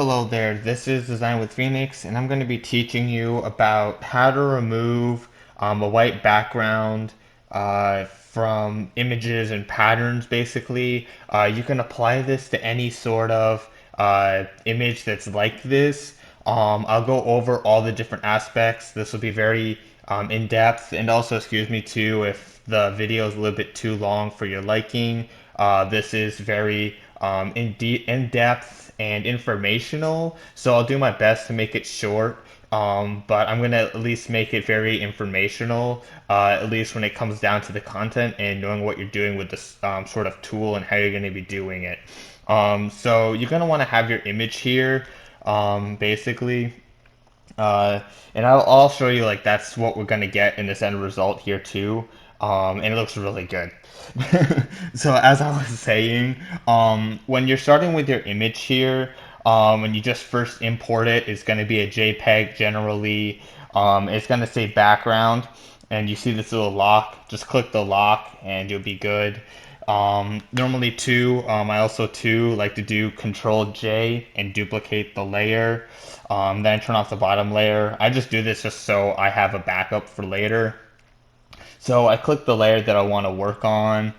Hello there, this is Design with Phoenix, and I'm going to be teaching you about how to remove a white background from images and patterns, basically. You can apply this to any sort of image that's like this. I'll go over all the different aspects. This will be very in-depth, and also excuse me too if the video is a little bit too long for your liking. This is very in-depth and informational, so I'll do my best to make it short. But I'm gonna at least make it very informational, at least when it comes down to the content and knowing what you're doing with this sort of tool and how you're gonna be doing it. So you're gonna want to have your image here, basically. Uh, and I'll show you like that's what we're gonna get in this end result here too. And it looks really good. So as I was saying, when you're starting with your image here, when you just first import it, it's gonna be a JPEG generally. It's gonna say background, and you see this little lock. Just click the lock, and you'll be good. Normally too, I also too like to do Control J and duplicate the layer. Then turn off the bottom layer. I just do this just so I have a backup for later. So I click the layer that I want to work on.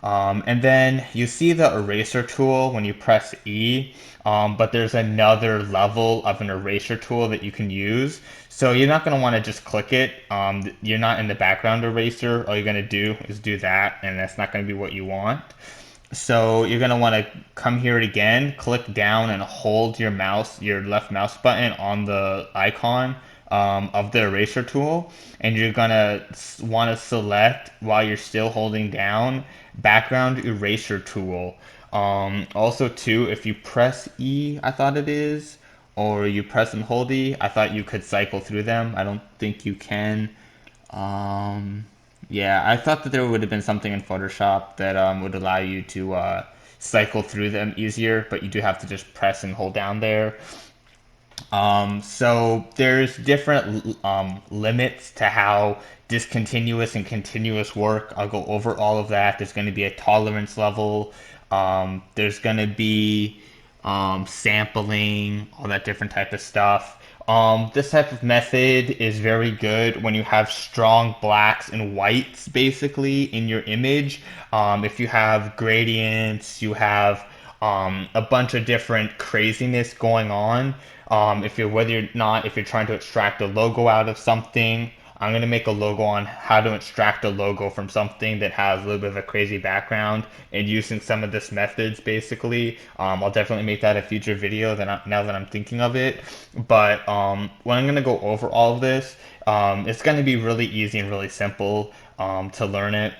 And then you see the eraser tool when you press E, but there's another level of an eraser tool that you can use. So you're not going to want to just click it. You're not in the background eraser. All you're going to do is do that, and that's not going to be what you want. So you're going to want to come here again, click down and hold your mouse, your left mouse button on the icon of the eraser tool. And you're going to want to select, while you're still holding down, background eraser tool. Also too, if you press E, I thought it is, or you press and hold E, I thought you could cycle through them. I don't think you can. Um, yeah, I thought that there would have been something in Photoshop that would allow you to cycle through them easier, but you do have to just press and hold down there. So there's different limits to how discontinuous and continuous work. I'll go over all of that. There's going to be a tolerance level. There's going to be sampling, all that different type of stuff. This type of method is very good when you have strong blacks and whites basically in your image. If you have gradients, you have a bunch of different craziness going on. If you're whether or not if you're trying to extract a logo out of something, I'm going to make a logo on how to extract a logo from something that has a little bit of a crazy background and using some of this methods basically. I'll definitely make that a future video now that I'm thinking of it. But when I'm going to go over all of this, it's going to be really easy and really simple to learn it.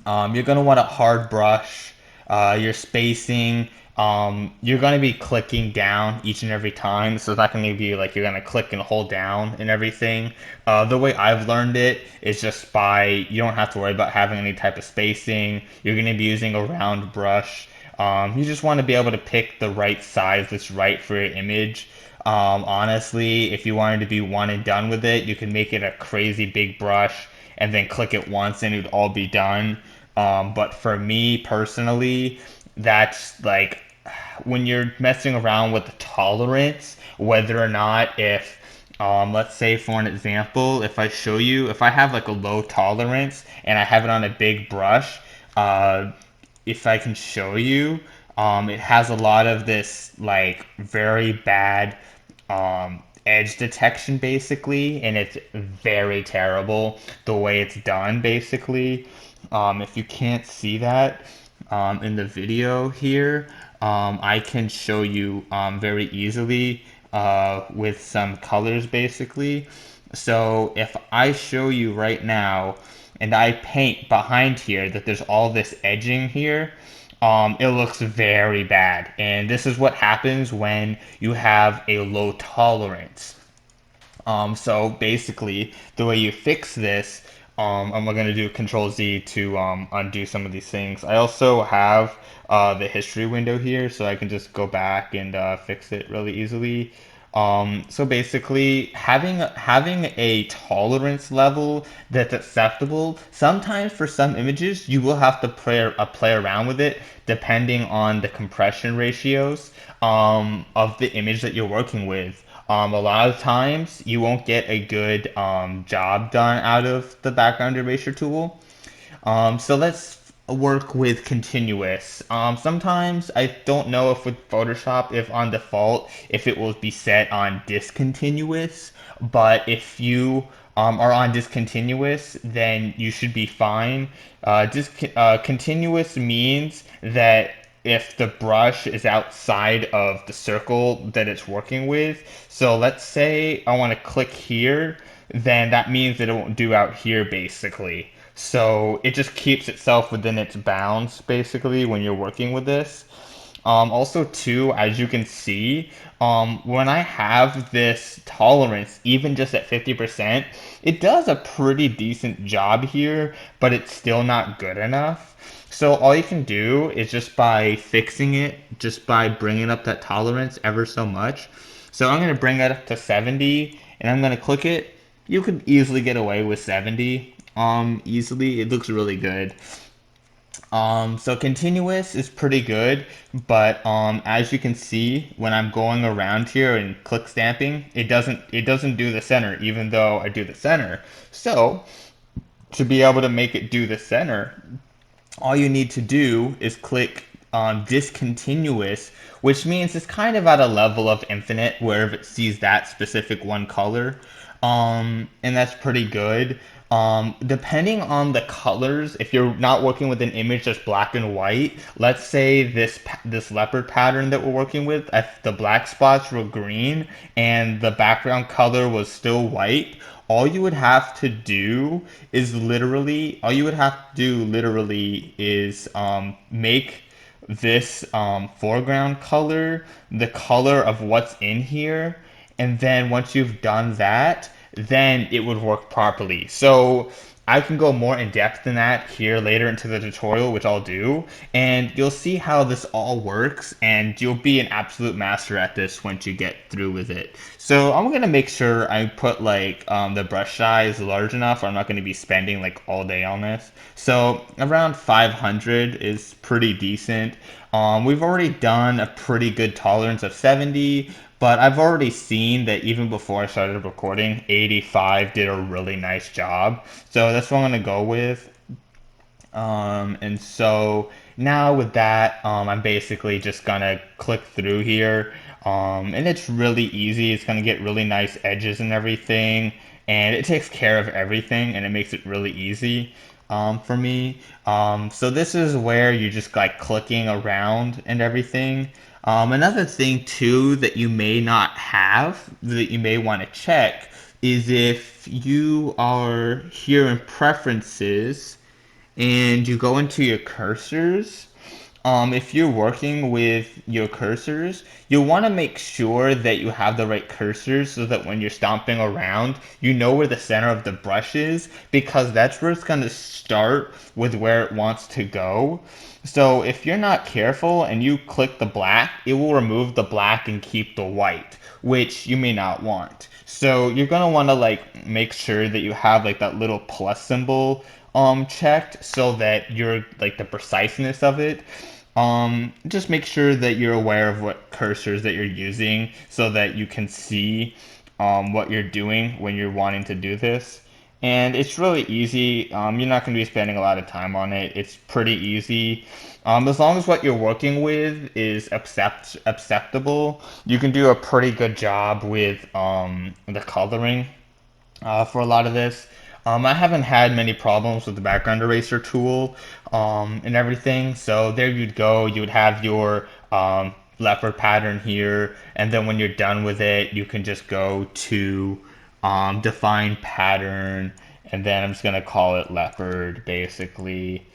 You're going to want a hard brush, your spacing. You're going to be clicking down each and every time, so it's not going to be like you're going to click and hold down and everything. The way I've learned it is just by, you don't have to worry about having any type of spacing. You're going to be using a round brush. You just want to be able to pick the right size that's right for your image. Honestly, if you wanted to be one and done with it, you can make it a crazy big brush and then click it once and it would all be done. But for me personally, that's like when you're messing around with the tolerance, whether or not if let's say for an example, if I show you, if I have like a low tolerance and I have it on a big brush, uh, if I can show you, it has a lot of this like very bad edge detection basically, and it's very terrible the way it's done basically. If you can't see that in the video here, I can show you very easily with some colors basically. So if I show you right now and I paint behind here that there's all this edging here, it looks very bad. And this is what happens when you have a low tolerance. So basically, the way you fix this, I'm going to do Control Z to undo some of these things. I also have the history window here, so I can just go back and fix it really easily. So basically, having a tolerance level that's acceptable. Sometimes for some images, you will have to play around with it depending on the compression ratios of the image that you're working with. A lot of times, you won't get a good job done out of the background eraser tool. So let's work with continuous. Sometimes I don't know if with Photoshop, if on default, if it will be set on discontinuous, but if you are on discontinuous, then you should be fine. Continuous means that if the brush is outside of the circle that it's working with, so let's say I want to click here, then that means that it won't do out here basically. So it just keeps itself within its bounds basically when you're working with this. Also, too, as you can see, when I have this tolerance, even just at 50%, it does a pretty decent job here, but it's still not good enough. So all you can do is just by fixing it, just by bringing up that tolerance ever so much. So I'm going to bring that up to 70, and I'm going to click it. You could easily get away with 70, easily. It looks really good. So continuous is pretty good, but as you can see, when I'm going around here and click stamping, it doesn't do the center, even though I do the center. So to be able to make it do the center, all you need to do is click on discontinuous, which means it's kind of at a level of infinite where if it sees that specific one color, and that's pretty good. Depending on the colors, if you're not working with an image that's black and white, let's say this leopard pattern that we're working with, if the black spots were green and the background color was still white, all you would have to do literally is make this foreground color the color of what's in here, and then once you've done that, then it would work properly. So I can go more in depth than that here later into the tutorial, which I'll do, and you'll see how this all works, and you'll be an absolute master at this once you get through with it. So I'm gonna make sure I put like the brush size large enough, or I'm not gonna be spending like all day on this. So around 500 is pretty decent. We've already done a pretty good tolerance of 70, but I've already seen that even before I started recording, 85 did a really nice job. So that's what I'm gonna go with. And so now with that, I'm basically just gonna click through here. And it's really easy. It's gonna get really nice edges and everything. And it takes care of everything and it makes it really easy for me. So this is where you're just like clicking around and everything. Another thing too that you may not have that you may want to check is if you are here in preferences and you go into your cursors. If you're working with your cursors, you'll want to make sure that you have the right cursors so that when you're stomping around, you know where the center of the brush is, because that's where it's going to start with where it wants to go. So if you're not careful and you click the black, it will remove the black and keep the white, which you may not want. So you're gonna want to like make sure that you have like that little plus symbol checked so that you're like the preciseness of it. Just make sure that you're aware of what cursors that you're using so that you can see what you're doing when you're wanting to do this. And it's really easy. You're not going to be spending a lot of time on it. It's pretty easy. As long as what you're working with is acceptable, you can do a pretty good job with the coloring for a lot of this. I haven't had many problems with the background eraser tool and everything. So there you'd go. You would have your leopard pattern here, and then when you're done with it, you can just go to define pattern, and then I'm just gonna call it leopard basically.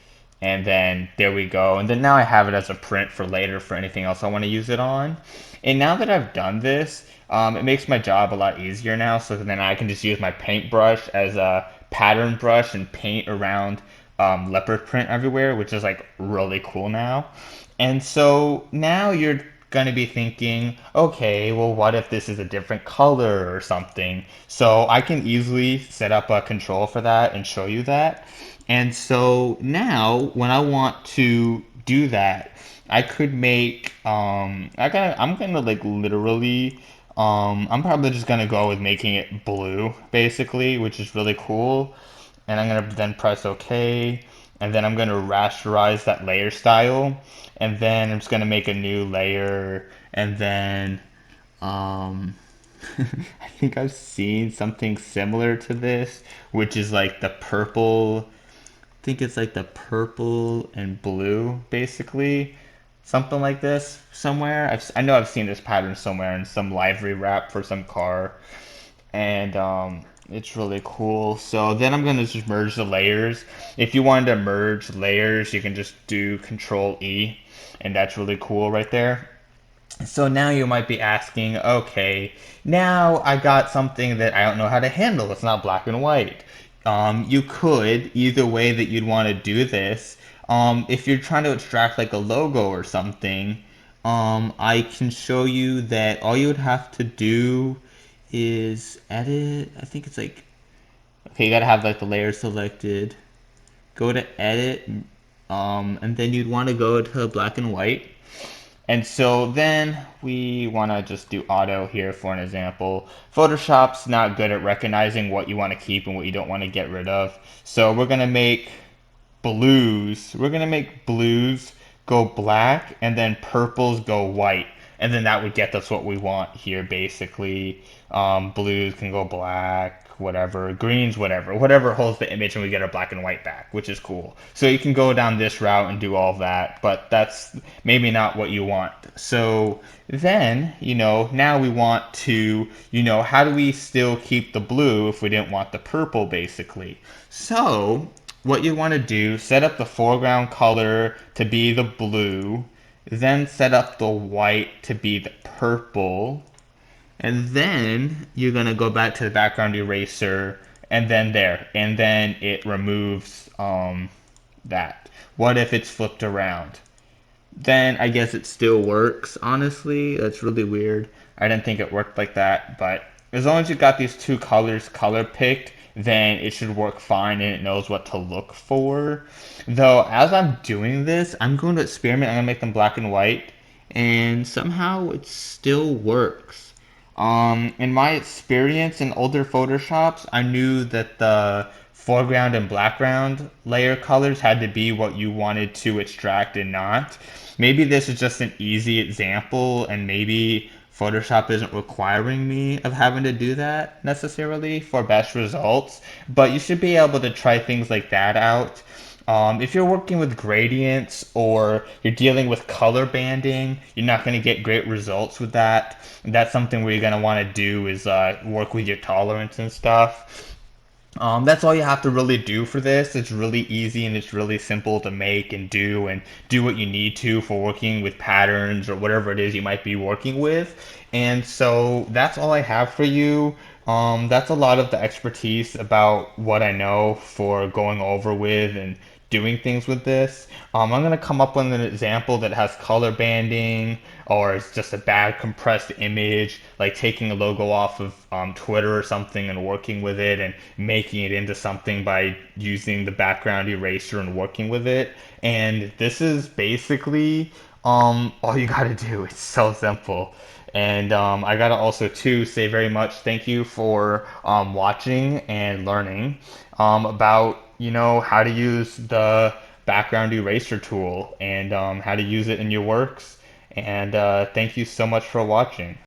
And then there we go. And then now I have it as a print for later for anything else I want to use it on. And now that I've done this, it makes my job a lot easier now. So then I can just use my paintbrush as a pattern brush and paint around leopard print everywhere, which is like really cool now. And so now you're going to be thinking, okay, well, what if this is a different color or something? So I can easily set up a control for that and show you that. And so now when I want to do that, I could make I'm gonna like literally I'm probably just gonna go with making it blue basically, which is really cool. And I'm gonna then press OK, and then I'm gonna rasterize that layer style, and then I'm just gonna make a new layer, and then um, I think I've seen something similar to this, which is like the purple. I think it's like the purple and blue, basically. Something like this somewhere. I know I've seen this pattern somewhere in some livery wrap for some car, and it's really cool. So then I'm gonna just merge the layers. If you wanted to merge layers, you can just do Control E, and that's really cool right there. So now you might be asking, okay, now I got something that I don't know how to handle. It's not black and white. You could, either way that you'd want to do this, if you're trying to extract like a logo or something, I can show you that all you would have to do is edit. I think it's like, okay, you gotta have like the layer selected. Go to edit, and then you'd want to go to black and white. And so then we want to just do auto here for an example. Photoshop's not good at recognizing what you want to keep and what you don't want to get rid of. So we're going to make blues go black and then purples go white. And then that would get us what we want here basically. Blues can go black, whatever, greens, whatever holds the image, and we get our black and white back, which is cool. So you can go down this route and do all of that, but that's maybe not what you want. So then, now we want to, how do we still keep the blue if we didn't want the purple, basically? So what you want to do, set up the foreground color to be the blue, then set up the white to be the purple, and then you're going to go back to the background eraser, and then there, and then it removes that. What if it's flipped around? Then I guess it still works, honestly. That's really weird. I didn't think it worked like that, but as long as you got these two colors color picked, then it should work fine and it knows what to look for. Though, as I'm doing this, I'm going to experiment. I'm going to make them black and white, and somehow it still works. In my experience in older Photoshops, I knew that the foreground and background layer colors had to be what you wanted to extract and not. Maybe this is just an easy example, and maybe Photoshop isn't requiring me of having to do that necessarily for best results, but you should be able to try things like that out. If you're working with gradients or you're dealing with color banding, you're not going to get great results with that. That's something where you're going to want to do is work with your tolerance and stuff. That's all you have to really do for this. It's really easy and it's really simple to make and do what you need to for working with patterns or whatever it is you might be working with. And so that's all I have for you. That's a lot of the expertise about what I know for going over with and doing things with this. I'm going to come up with an example that has color banding or it's just a bad compressed image, like taking a logo off of Twitter or something and working with it and making it into something by using the background eraser and working with it. And this is basically all you gotta do. It's so simple. And I gotta also too say very much thank you for watching and learning about how to use the background eraser tool and how to use it in your works. And thank you so much for watching.